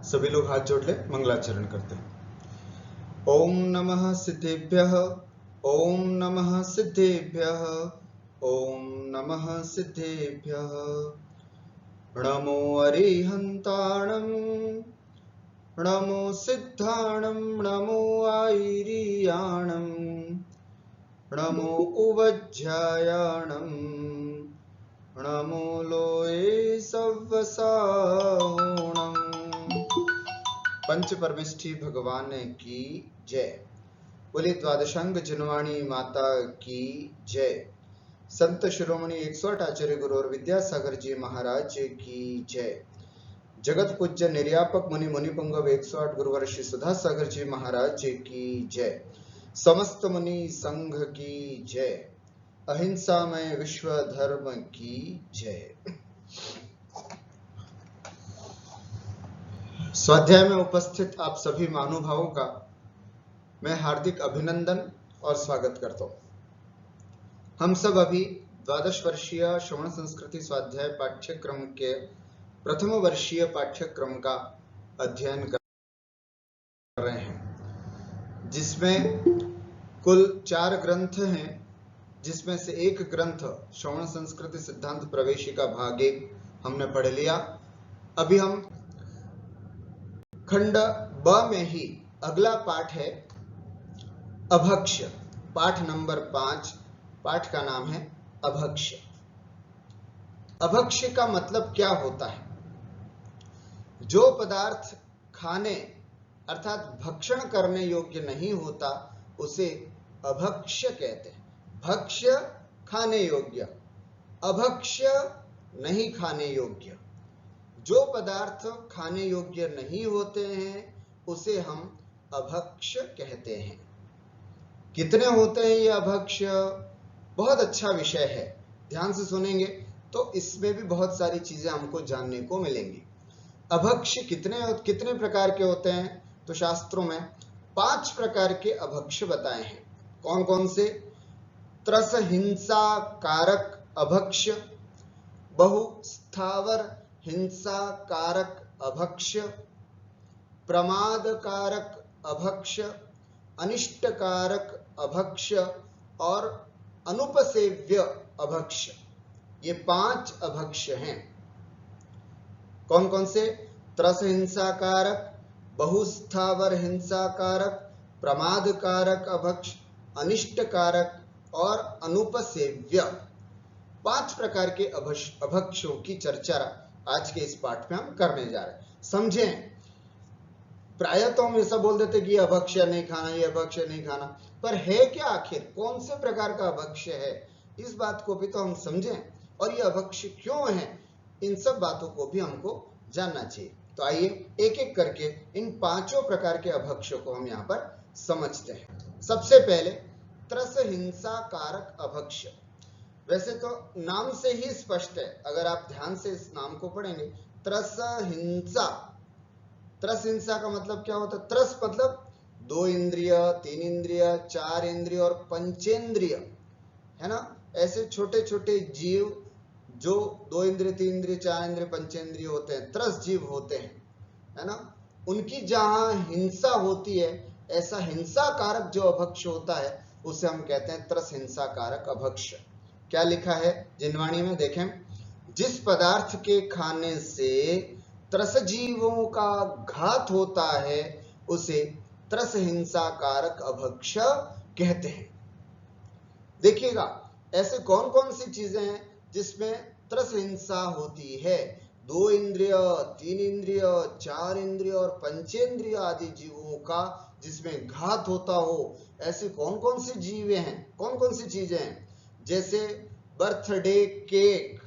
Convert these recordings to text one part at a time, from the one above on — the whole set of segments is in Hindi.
सभी लोग हाथ जोड़ ले, मंगलाचरण करते हैं। ओम नमः सिद्धेभ्यः, ओम नमः सिद्धेभ्यः, ओम नमः सिद्धेभ्यः। नमो अरिहन्ताणं, नमो सिद्धाणं, नमो आयिरीयाणं, नमो उवज्यायाणं, नमो लोये सव्वसाहोणम्। पंच परमेष्ठी भगवान की जय। बोले द्वादशांग जनवाणी माता की जय। संत शिरोमणि 108 आचार्य गुरु और विद्यासागर जी महाराज की जय। जगत पूज्य निर्यापक मुनि मुनिपुंगव 108 गुरुवर श्री सुधा सागर जी महाराज की जय। समस्त मुनि संघ की जय। अहिंसामय विश्व धर्म की जय। स्वाध्याय में उपस्थित आप सभी महानुभावों का मैं हार्दिक अभिनंदन और स्वागत करता हूं। हम सब अभी द्वादश वर्षीय श्रवण संस्कृति स्वाध्याय पाठ्यक्रम के प्रथम वर्षीय पाठ्यक्रम का अध्ययन कर रहे हैं, जिसमें कुल 4 ग्रंथ हैं, जिसमें से एक ग्रंथ श्रवण संस्कृति सिद्धांत प्रवेशिका भाग 1 हमने पढ़ लिया। अभी हम खंड ब में ही अगला पाठ है अभक्ष्य, पाठ नंबर 5। पाठ का नाम है अभक्ष्य। अभक्ष्य का मतलब क्या होता है? जो पदार्थ खाने अर्थात भक्षण करने योग्य नहीं होता उसे अभक्ष्य कहते हैं। भक्ष्य खाने योग्य, अभक्ष्य नहीं खाने योग्य। जो पदार्थ खाने योग्य नहीं होते हैं उसे हम अभक्ष्य कहते हैं। कितने होते हैं ये अभक्ष्य? बहुत अच्छा विषय है, ध्यान से सुनेंगे तो इसमें भी बहुत सारी चीजें हमको जानने को मिलेंगी। अभक्ष्य कितने प्रकार के होते हैं? तो शास्त्रों में 5 प्रकार के अभक्ष्य बताए हैं। कौन कौन से? त्रस हिंसा कारक अभक्ष्य, बहुस्थावर हिंसा कारक अभक्ष्य, प्रमाद कारक अभक्ष्य, अनिष्ट कारक अभक्ष्य और अनुपसेव्य अभक्ष्य। ये 5 अभक्ष्य हैं। कौन कौन से? त्रस हिंसा कारक, बहुस्थावर हिंसा कारक, प्रमाद कारक अभक्ष्य, अनिष्ट कारक और अनुपसेव्य। 5 प्रकार के अभक्ष्यों की चर्चा आज के इस पाठ में हम करने जा रहे हैं। समझें, प्रायः तो हम ऐसा बोल देते कि ये अभक्ष्य नहीं खाना, ये अभक्ष्य नहीं खाना, पर है क्या आखिर? कौन से प्रकार का अभक्ष्य है? इस बात को भी तो हम समझें, और ये अभक्ष्य क्यों है, इन सब बातों को भी हमको जानना चाहिए। तो आइए एक एक करके इन 5 प्रकार के अभक्ष्यों को हम यहाँ पर समझते हैं। सबसे पहले त्रस हिंसा कारक अभक्ष्य। वैसे तो नाम से ही स्पष्ट है, अगर आप ध्यान से इस नाम को पढ़ेंगे, त्रस हिंसा। त्रस हिंसा का मतलब क्या होता है? त्रस मतलब 2 इंद्रिय, 3 इंद्रिय, 4 इंद्रिय और पंचेंद्रिय, है ना। ऐसे छोटे छोटे जीव जो 2 इंद्रिय, 3 इंद्रिय, 4 इंद्रिय, पंचेंद्रिय होते हैं, त्रस जीव होते हैं, है ना। उनकी जहां हिंसा होती है, ऐसा हिंसा कारक जो अभक्ष्य होता है उसे हम कहते हैं त्रस हिंसा कारक अभक्ष्य। क्या लिखा है जिनवाणी में? देखें, जिस पदार्थ के खाने से त्रस जीवों का घात होता है उसे त्रस हिंसा कारक अभक्ष्य कहते हैं। देखिएगा, ऐसे कौन कौन सी चीजें हैं जिसमें त्रस हिंसा होती है? 2 इंद्रिय, 3 इंद्रिय, 4 इंद्रिय और पंचेंद्रिय आदि जीवों का जिसमें घात होता हो, ऐसे कौन कौन से जीव हैं, कौन कौन सी चीजें हैं? जैसे बर्थडे केक।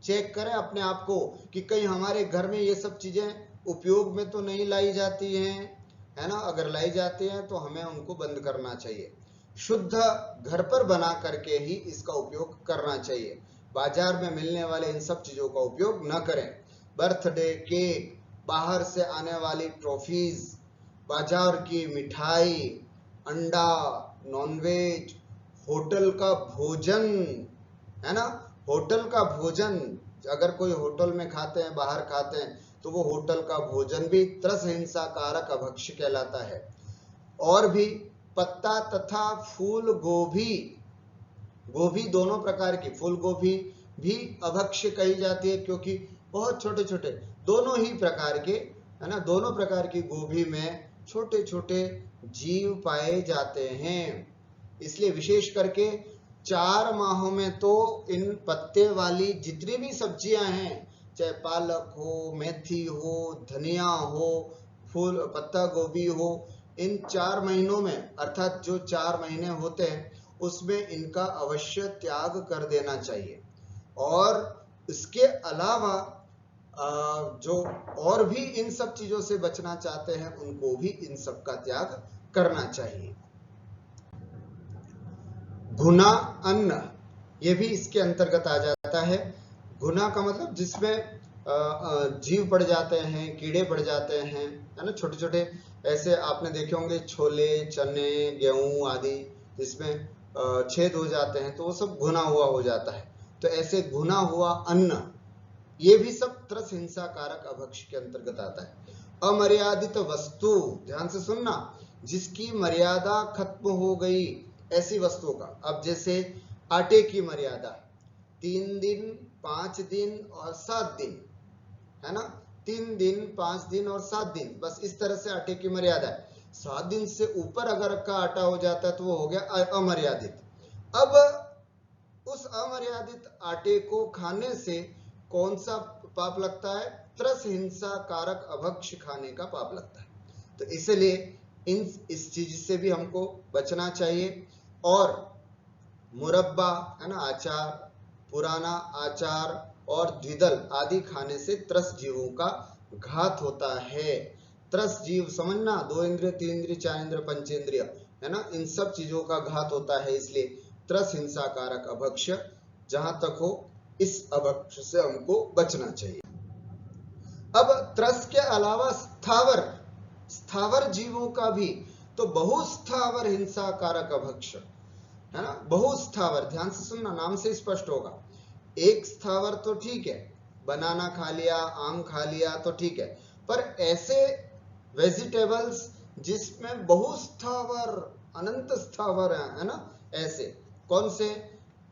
चेक करें अपने आप को कि कहीं हमारे घर में ये सब चीजें उपयोग में तो नहीं लाई जाती हैं, है ना। अगर लाई जाती हैं तो हमें उनको बंद करना चाहिए। शुद्ध घर पर बना करके ही इसका उपयोग करना चाहिए। बाजार में मिलने वाले इन सब चीजों का उपयोग न करें। बर्थडे केक, बाहर से आने वाली ट्रॉफीज, बाजार की मिठाई, अंडा, नॉनवेज, होटल का भोजन, है ना। होटल का भोजन, अगर कोई होटल में खाते हैं, बाहर खाते हैं, तो वो होटल का भोजन भी त्रस हिंसा कारक अभक्ष्य कहलाता है। और भी पत्ता तथा फूल गोभी, गोभी दोनों प्रकार की, फूल गोभी भी अभक्ष्य कही जाती है क्योंकि बहुत छोटे छोटे दोनों ही प्रकार के, है ना, दोनों प्रकार की गोभी में छोटे छोटे जीव पाए जाते हैं। इसलिए विशेष करके 4 माहों में तो इन पत्ते वाली जितनी भी सब्जियां हैं, चाहे पालक हो, मेथी हो, धनिया हो, फूल पत्ता गोभी हो, इन 4 महीनों में, अर्थात जो 4 महीने होते हैं उसमें इनका अवश्य त्याग कर देना चाहिए। और इसके अलावा जो और भी इन सब चीजों से बचना चाहते हैं उनको भी इन सब का त्याग करना चाहिए। घुना अन्न, ये भी इसके अंतर्गत आ जाता है। घुना का मतलब जिसमें जीव पड़ जाते हैं, कीड़े पड़ जाते हैं, है ना, छोटे छोटे ऐसे आपने देखे होंगे छोले, चने, गेहूं आदि जिसमें छेद हो जाते हैं, तो वो सब घुना हुआ हो जाता है। तो ऐसे घुना हुआ अन्न, ये भी सब त्रस हिंसा कारक अभक्ष्य के अंतर्गत आता है। अमर्यादित वस्तु, ध्यान से सुनना, जिसकी मर्यादा खत्म हो गई, ऐसी वस्तुओं का। अब जैसे आटे की मर्यादा 3 दिन, 5 दिन और 7 दिन, है ना, 3 दिन, 5 दिन और 7 दिन, बस इस तरह से आटे की मर्यादा है। 7 दिन से ऊपर अगर का आटा हो जाता है तो वो हो गया अमर्यादित। अब उस अमर्यादित आटे को खाने से कौन सा पाप लगता है? त्रस हिंसा कारक अभक्ष्य खाने का पाप लगता है। तो इसलिए इस चीज से भी हमको बचना चाहिए। और मुरब्बा, है ना, आचार, पुराना आचार और द्विदल आदि खाने से त्रस जीवों का घात होता है। त्रस जीव समझना, 2 इंद्रिय, 3 इंद्रिय, 4 इंद्रिय, पंचेंद्रिय, है ना, इन सब चीजों का घात होता है। इसलिए त्रस हिंसा कारक अभक्ष्य जहां तक हो इस अभक्ष्य से हमको बचना चाहिए। अब त्रस के अलावा स्थावर जीवों का भी तो बहुस्थावर हिंसा कारक अभक्ष्य, है ना, बहुस्थावर, ध्यान से सुनना, नाम से स्पष्ट होगा। एक स्थावर तो ठीक है, बनाना खा लिया, आम खा लिया तो ठीक है, पर ऐसे वेजिटेबल्स जिसमें बहुस्थावर, अनंत स्थावर है ना, ऐसे कौन से?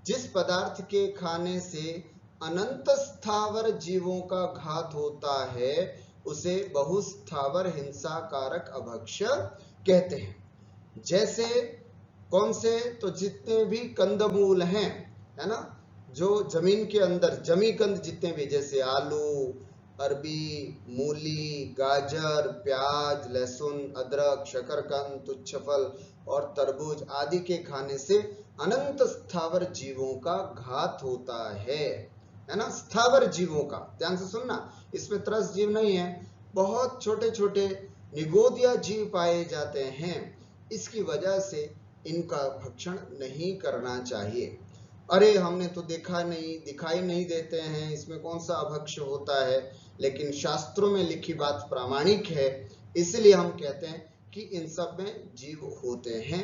जिस पदार्थ के खाने से अनंत स्थावर जीवों का घात होता है उसे बहुस्थावर हिंसा कारक अभक्ष्य कहते हैं। जैसे कौन से? तो जितने भी कंदमूल हैं, है ना, जो जमीन के अंदर जमी कंद जितने भी, जैसे आलू, अरबी, मूली, गाजर, प्याज, लहसुन, अदरक, शकरकंद, तुच्छफल और तरबूज आदि के खाने से अनंत स्थावर जीवों का घात होता है ना, स्थावर जीवों का। ध्यान से सुनना, इसमें त्रस जीव नहीं है, बहुत छोटे छोटे निगोदिया जीव पाए जाते हैं। इसकी वजह से इनका भक्षण नहीं करना चाहिए। अरे हमने तो देखा नहीं, दिखाई नहीं देते हैं, इसमें कौन सा अभक्ष्य होता है, लेकिन शास्त्रों में लिखी बात प्रामाणिक है, इसलिए हम कहते हैं कि इन सब में जीव होते हैं,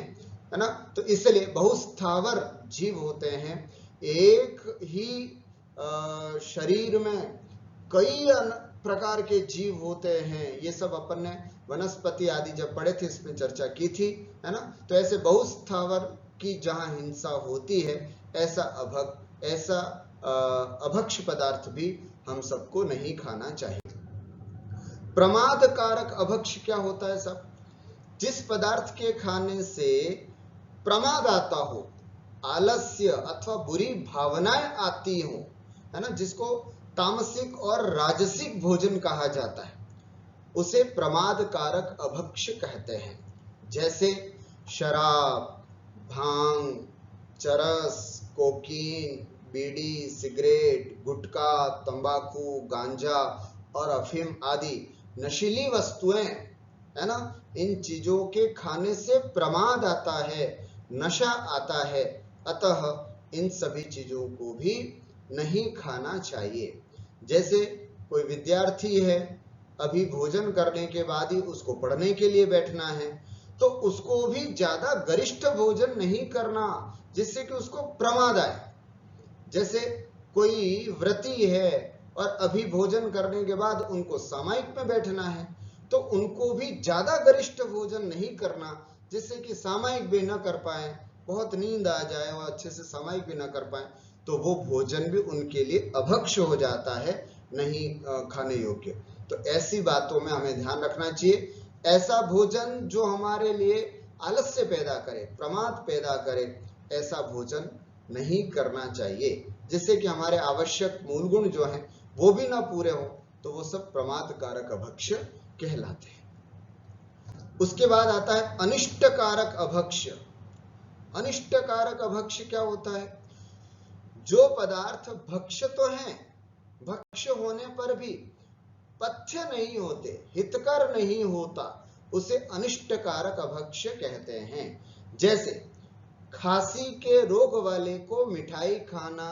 है ना। तो इसलिए बहुस्थावर जीव होते हैं। एक ही शरीर में कई प्रकार के जीव होते हैं। ये सब अपन ने वनस्पति आदि जब पढ़े थे इसमें चर्चा की थी, है ना। तो ऐसे बहुस्थावर की जहां हिंसा होती है ऐसा अभक्ष्य पदार्थ भी हम सबको नहीं खाना चाहिए। प्रमाद कारक अभक्ष्य क्या होता है? सब जिस पदार्थ के खाने से प्रमाद आता हो, आलस्य अथवा बुरी भावनाएं आती हो, है ना, जिसको तामसिक और राजसिक भोजन कहा जाता है, उसे प्रमाद कारक अभक्ष्य कहते हैं। जैसे शराब, भांग, चरस, कोकीन, बीड़ी, सिगरेट, गुटखा, तंबाकू, गांजा और अफीम आदि नशीली वस्तुएं, है ना, इन चीजों के खाने से प्रमाद आता है, नशा आता है। अतः इन सभी चीजों को भी नहीं खाना चाहिए। जैसे कोई विद्यार्थी है, अभी भोजन करने के बाद ही उसको पढ़ने के लिए बैठना है, तो उसको भी ज्यादा गरिष्ठ भोजन नहीं करना जिससे कि उसको प्रमाद आए। जैसे कोई व्रती है और अभी भोजन करने के बाद उनको सामायिक में बैठना है, तो उनको भी ज्यादा गरिष्ठ भोजन नहीं करना जिससे कि सामायिक भी न कर पाए, बहुत नींद आ जाए और अच्छे से सामायिक भी न कर पाए, तो वो भोजन भी उनके लिए अभक्ष्य हो जाता है, नहीं खाने योग्य। तो ऐसी बातों में हमें ध्यान रखना चाहिए। ऐसा भोजन जो हमारे लिए आलस्य पैदा करे, प्रमाद पैदा करे, ऐसा भोजन नहीं करना चाहिए, जिससे कि हमारे आवश्यक मूल गुण जो हैं वो भी ना पूरे हो, तो वो सब प्रमाद कारक अभक्ष्य कहलाते हैं। उसके बाद आता है अनिष्ट कारक अभक्ष्य। अनिष्ट कारक अभक्ष्य क्या होता है? जो पदार्थ भक्ष्य तो हैं, भक्ष्य होने पर भी पथ्य नहीं होते, हितकर नहीं होता, उसे अनिष्ट कारक अभक्ष्य कहते हैं। जैसे खांसी के रोग वाले को मिठाई खाना,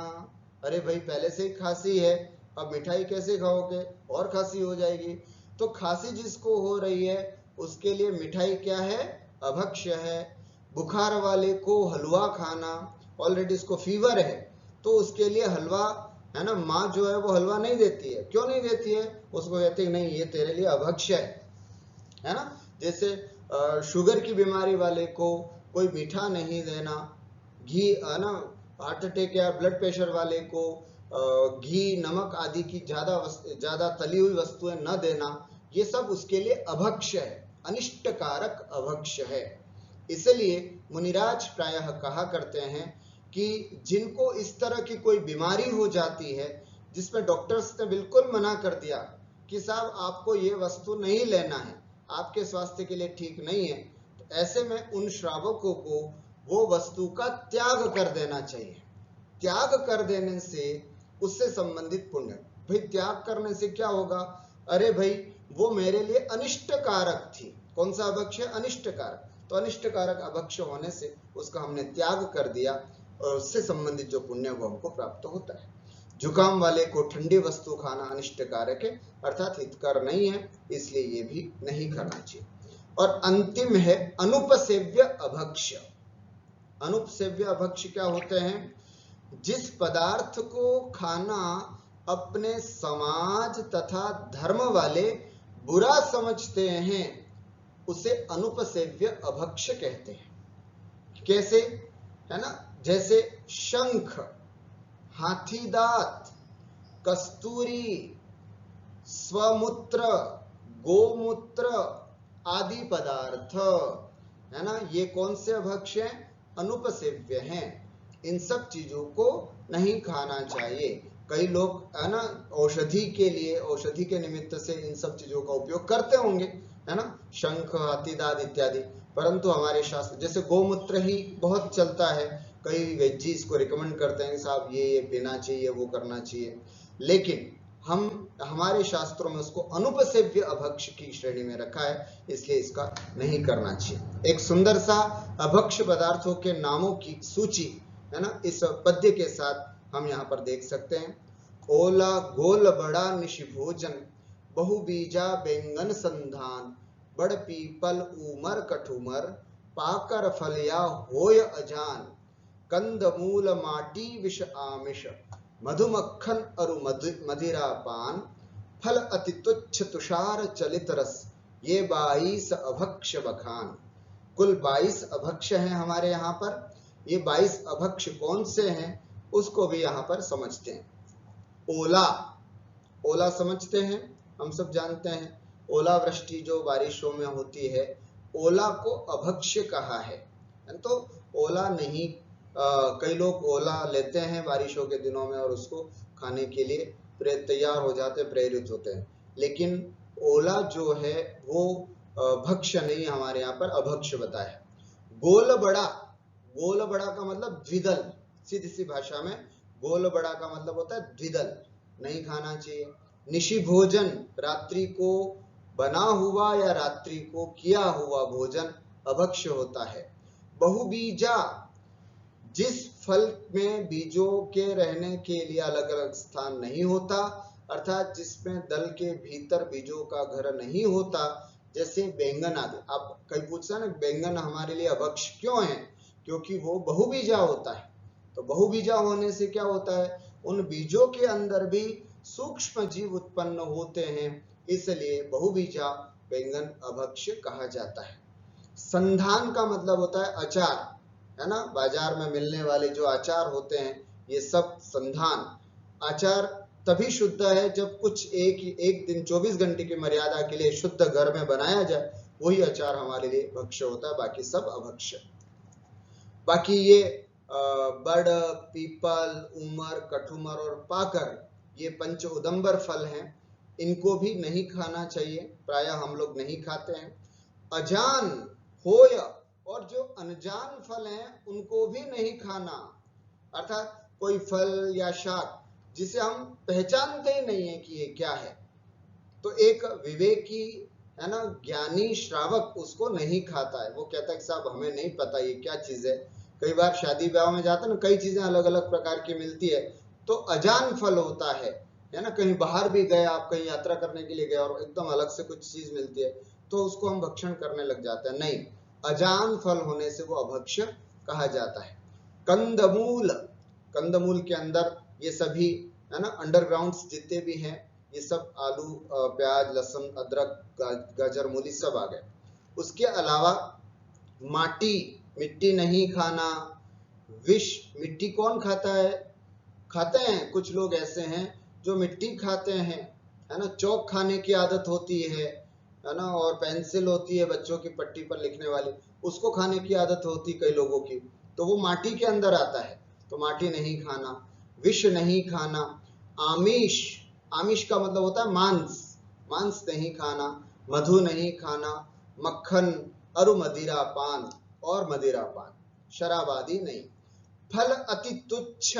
अरे भाई पहले से ही खांसी है, अब मिठाई कैसे खाओगे, और खांसी हो जाएगी। तो खांसी जिसको हो रही है उसके लिए मिठाई क्या है? अभक्ष्य है। बुखार वाले को हलवा खाना, ऑलरेडी इसको फीवर है तो उसके लिए हलवा है ना, माँ जो है वो हलवा नहीं देती है। क्यों नहीं देती है? उसको कहती है नहीं ये तेरे लिए अभक्ष्य है ना। जैसे शुगर की बीमारी वाले को कोई मीठा नहीं देना, घी है ना, हार्ट अटैक या ब्लड प्रेशर वाले को घी नमक आदि की ज्यादा तली हुई वस्तुएं न देना, ये सब उसके लिए अभक्ष्य है, अनिष्ट कारक अभक्ष्य है। इसलिए मुनिराज प्रायः कहा करते हैं कि जिनको इस तरह की कोई बीमारी हो जाती है जिसमें डॉक्टर्स ने बिल्कुल मना कर दिया कि साहब आपको ये वस्तु नहीं लेना है, आपके स्वास्थ्य के लिए ठीक नहीं है, तो ऐसे में उन श्रावकों को वो वस्तु का त्याग कर देना चाहिए। त्याग कर देने से उससे संबंधित पुण्य, भाई त्याग करने से क्या होगा? अरे भाई वो मेरे लिए अनिष्ट कारक थी। कौन सा अभक्ष्य? अनिष्ट कारक। तो अनिष्ट कारक अभक्ष्य होने से उसका हमने त्याग कर दिया और उससे संबंधित जो पुण्य वो हमको प्राप्त होता है। जुकाम वाले को ठंडी वस्तु खाना अनिष्ट कारक है, अर्थात हितकर नहीं है, इसलिए ये भी नहीं करना चाहिए। और अंतिम है अनुपसेव्य अभक्ष्य। अनुपसेव्य अभक्ष्य क्या होते हैं? जिस पदार्थ को खाना अपने समाज तथा धर्म वाले बुरा समझते हैं उसे अनुपसेव्य अभक्ष्य कहते हैं। कैसे? है ना, जैसे शंख, हाथीदांत, कस्तूरी, स्वमूत्र, गोमूत्र आदि पदार्थ है ना, ये कौन से अभक्ष्य हैं? अनुपसेव्य हैं। इन सब चीजों को नहीं खाना चाहिए। कई लोग है ना औषधि के लिए, औषधि के निमित्त से इन सब चीजों का उपयोग करते होंगे, है ना, शंख, हाथीदांत इत्यादि, परंतु हमारे शास्त्र जैसे गोमूत्र ही बहुत चलता है, कई वेजीज को रिकमेंड करते हैं साहब ये पीना चाहिए, वो करना चाहिए, लेकिन हमारे शास्त्रों में उसको अनुपसेव्य अभक्ष्य की श्रेणी में रखा है, इसलिए इसका नहीं करना चाहिए। एक सुंदर सा अभक्ष्य पदार्थों के नामों की सूची है ना इस पद्य के साथ हम यहाँ पर देख सकते हैं। ओला गोल बड़ा निशि भोजन, बहुबीजा बैंगन संधान, बड़ पीपल उमर कठुमर, पाकर फलया होय अजान, कंद मूल माटी विष आमिष, मधुमक्खन अरु मदिरा पान, फल अति तुच्छ तुषार चलित रस, ये 22 अभक्ष्य बखान। कुल 22 अभक्ष्य हैं हमारे यहाँ पर। ये 22 अभक्ष्य कौन से हैं उसको भी यहाँ पर समझते हैं। ओला, ओला समझते हैं, हम सब जानते हैं ओला वृष्टि जो बारिशों में होती है, ओला को अभक्ष्य कहा है। तो ओला नहीं, कई लोग ओला लेते हैं बारिशों के दिनों में और उसको खाने के लिए तैयार हो जाते, प्रेरित होते हैं, लेकिन ओला जो है वो भक्ष्य नहीं, हमारे यहाँ पर अभक्ष्य बताया। गोल बड़ा, गोल बड़ा का मतलब द्विदल, सीधी सी भाषा में गोल बड़ा का मतलब होता है द्विदल, नहीं खाना चाहिए। निशि भोजन, रात्रि को बना हुआ या रात्रि को किया हुआ भोजन अभक्ष्य होता है। बहुबीजा, जिस फल में बीजों के रहने के लिए अलग अलग स्थान नहीं होता, अर्थात जिसमें दल के भीतर बीजों का घर नहीं होता, जैसे बैंगन आदि। आप कई पूछते हैं ना बैंगन हमारे लिए अभक्ष्य क्यों है? क्योंकि वो बहुबीजा होता है। तो बहुबीजा होने से क्या होता है, उन बीजों के अंदर भी सूक्ष्म जीव उत्पन्न होते हैं, इसलिए बहुबीजा बैंगन अभक्ष्य कहा जाता है। संधान का मतलब होता है अचार, है ना, बाजार में मिलने वाले जो अचार होते हैं ये सब संधान। अचार तभी शुद्ध है जब कुछ एक दिन 24 घंटे की मर्यादा के लिए शुद्ध घर में बनाया जाए, वही अचार हमारे लिए भक्ष्य होता है, बाकी सब अभक्ष्य। बाकी ये बड़, पीपल, उमर, कठुमर और पाकर, ये पंच उदंबर फल हैं, इनको भी नहीं खाना चाहिए, प्रायः हम लोग नहीं खाते हैं। अजान, होय और जो अनजान फल हैं उनको भी नहीं खाना, अर्थात कोई फल या शाक जिसे हम पहचानते ही नहीं है कि ये क्या है, तो एक विवेकी, है ना, ज्ञानी श्रावक उसको नहीं खाता है। वो कहता है कि साहब हमें नहीं पता ये क्या चीज है। कई बार शादी ब्याह में जाते हैं ना, कई चीजें अलग अलग प्रकार की मिलती है, तो अजान फल होता है ना, कहीं बाहर भी गए आप, कहीं यात्रा करने के लिए गए और एकदम अलग से कुछ चीज मिलती है तो उसको हम भक्षण करने लग जाते हैं। नहीं, अजान फल होने से वो अभक्ष्य कहा जाता है। कंदमूल, कंदमूल के अंदर ये सभी, है ना, अंडरग्राउंड्स जितने भी हैं ये सब आलू, प्याज, लहसुन, अदरक, गाजर, मूली सब आ गए। उसके अलावा माटी, मिट्टी नहीं खाना। विष, मिट्टी कौन खाता है? खाते हैं कुछ लोग ऐसे हैं जो मिट्टी खाते हैं, है ना, चौक खाने की आदत होती है ना, और पेंसिल होती है बच्चों की पट्टी पर लिखने वाली, उसको खाने की आदत होती कई लोगों की, तो वो माटी के अंदर आता है, तो माटी नहीं खाना। विष नहीं खाना। आमिष, आमिष का मतलब होता है मांस, मांस नहीं खाना। मधु नहीं खाना। मक्खन, अरु मदिरा पान और मदिरा पान, शराब आदि नहीं। फल अति तुच्छ,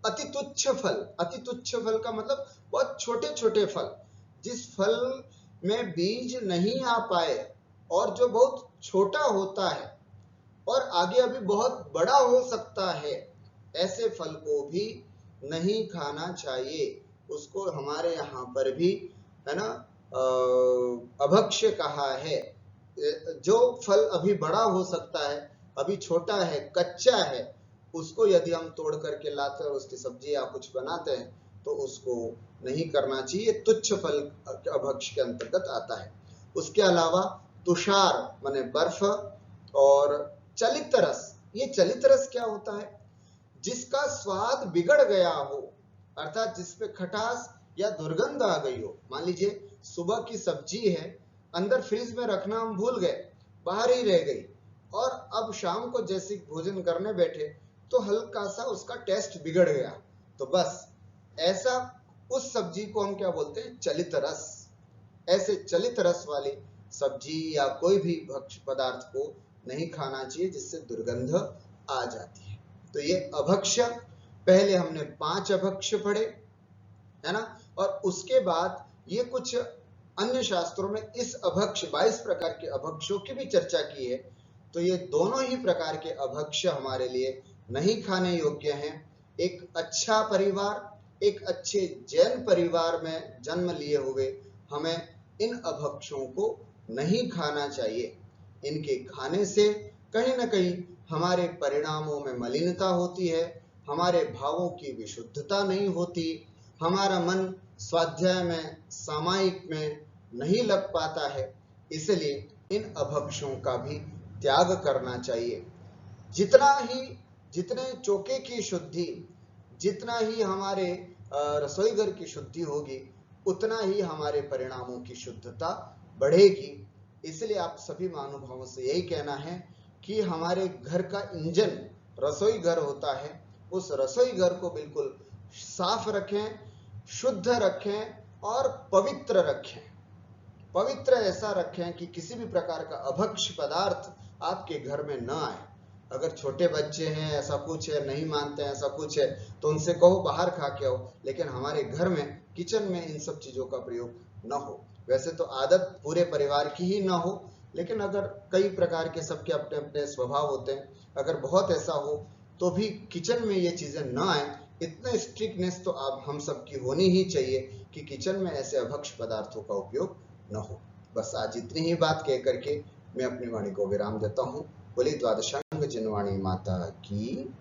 अति तुच्छ फल, अति तुच्छ फल का मतलब बहुत छोटे छोटे फल, जिस फल में बीज नहीं आ पाए और जो बहुत छोटा होता है और आगे अभी बहुत बड़ा हो सकता है, ऐसे फल को भी नहीं खाना चाहिए। उसको हमारे यहाँ पर भी, है ना, अभक्ष्य कहा है। जो फल अभी बड़ा हो सकता है, अभी छोटा है, कच्चा है, उसको यदि हम तोड़ करके लाते हैं और उसकी सब्जी या कुछ बनाते हैं तो उसको नहीं करना चाहिए, तुच्छ फल अभक्ष्य के अंतर्गत आता है। उसके अलावा तुषार माने बर्फ और चलित रस, ये चलित रस क्या होता है? जिसका स्वाद बिगड़ गया हो, अर्थात जिसपे खटास या दुर्गंध आ गई हो। मान लीजिए सुबह की सब्जी है, अंदर फ्रिज में रखना हम भूल गए, बाहर ही रह गई, और अब शाम को जैसे भोजन करने बैठे तो हल्का सा उसका टेस्ट बिगड़ गया, तो बस ऐसा उस सब्जी को हम क्या बोलते हैं? चलित रस। ऐसे चलित रस वाली सब्जी या कोई भी भक्ष्य पदार्थ को नहीं खाना चाहिए जिससे दुर्गंध आ जाती है। तो ये अभक्ष्य, पहले हमने 5 अभक्ष्य पढ़े, है ना, और उसके बाद ये कुछ अन्य शास्त्रों में इस अभक्ष्य 22 प्रकार के अभक्ष्यों की भी चर्चा की है। तो ये दोनों ही प्रकार के अभक्ष्य हमारे लिए नहीं खाने योग्य हैं। एक अच्छा परिवार, एक अच्छे जैन परिवार में जन्म लिए हुए हमें इन अभक्ष्यों को नहीं खाना चाहिए। इनके खाने से कहीं ना कहीं हमारे परिणामों में मलिनता होती है, हमारे भावों की विशुद्धता नहीं होती, हमारा मन स्वाध्याय में, सामायिक में नहीं लग पाता है, इसलिए इन अभक्ष्यों का भी त्याग करना चाहिए। जितने चोके की शुद्धि, जितना ही हमारे रसोई घर की शुद्धि होगी, उतना ही हमारे परिणामों की शुद्धता बढ़ेगी। इसलिए आप सभी महानुभावों से यही कहना है कि हमारे घर का इंजन रसोई घर होता है, उस रसोई घर को बिल्कुल साफ रखें, शुद्ध रखें और पवित्र रखें। पवित्र ऐसा रखें कि किसी भी प्रकार का अभक्ष्य पदार्थ आपके घर में न आए। अगर छोटे बच्चे हैं, ऐसा कुछ है, नहीं मानते हैं, ऐसा कुछ है, तो उनसे कहो बाहर खा के आओ, लेकिन हमारे घर में, किचन में इन सब चीजों का प्रयोग न हो। वैसे तो आदत पूरे परिवार की ही ना हो, लेकिन अगर कई प्रकार के सबके अपने अपने स्वभाव होते हैं, अगर बहुत ऐसा हो तो भी किचन में ये चीजें न आए, इतना स्ट्रिक्टनेस तो आप हम सबकी होनी ही चाहिए कि किचन में ऐसे अभक्ष्य पदार्थों का उपयोग न हो। बस आज इतनी ही बात कह करके मैं अपनी वाणी को विराम देता हूँ। बोली द्वादशांग जिनवाणी माता की।